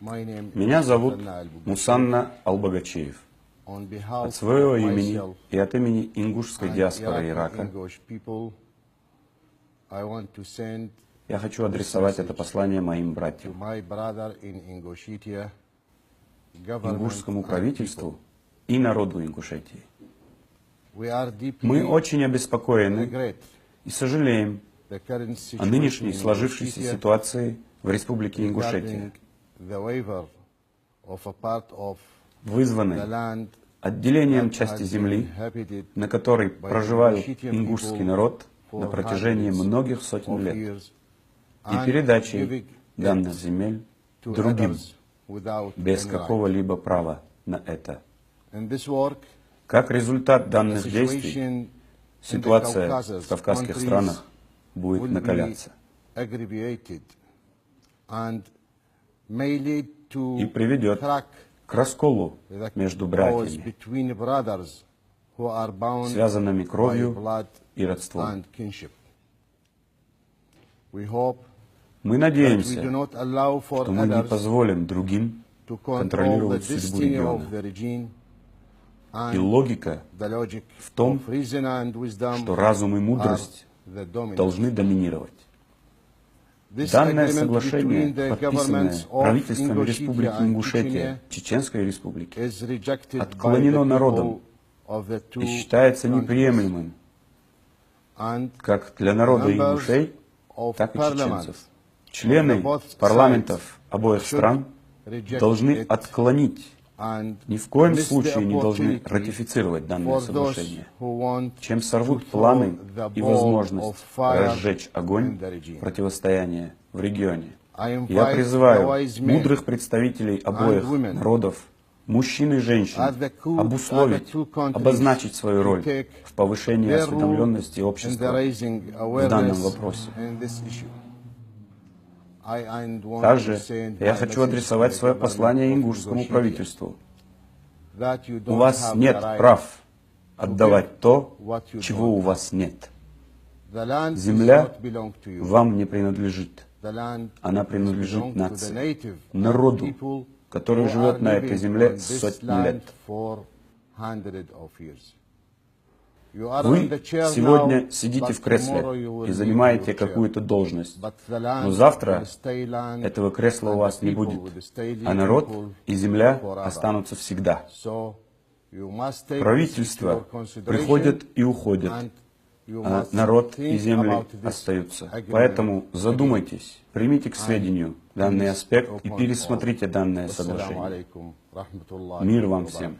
Меня зовут Мусанна Албогачиев. От своего имени и от имени ингушской диаспоры Ирака я хочу адресовать это послание моим братьям, ингушскому правительству и народу Ингушетии. Мы очень обеспокоены и сожалеем о нынешней сложившейся ситуации в Республике Ингушетия, вызванной отделением части земли, на которой проживает ингушский народ на протяжении многих сотен лет, и передачей данных земель другим, без какого-либо права на это. Как результат данных действий, ситуация в кавказских странах будет накаляться и приведет к расколу между братьями, связанными кровью и родством. Мы надеемся, что мы не позволим другим контролировать судьбу региона. И логика в том, что разум и мудрость должны доминировать. Данное соглашение, подписанное правительством Республики Ингушетия, Чеченской Республики, отклонено народом и считается неприемлемым как для народа ингушей, так и чеченцев. Члены парламентов обоих стран должны отклонить, ни в коем случае не должны ратифицировать данное соглашение, чем сорвут планы и возможность разжечь огонь противостояния в регионе. Я призываю мудрых представителей обоих народов, мужчин и женщин, обусловить, обозначить свою роль в повышении осведомленности общества в данном вопросе. Также я хочу адресовать свое послание ингушскому правительству. У вас нет прав отдавать то, чего у вас нет. Земля вам не принадлежит. Она принадлежит нации, народу, который живет на этой земле сотни лет. Вы сегодня сидите в кресле и занимаете какую-то должность, но завтра этого кресла у вас не будет, а народ и земля останутся всегда. Правительства приходят и уходят, а народ и земли остаются. Поэтому задумайтесь, примите к сведению данный аспект и пересмотрите данное соглашение. Мир вам всем!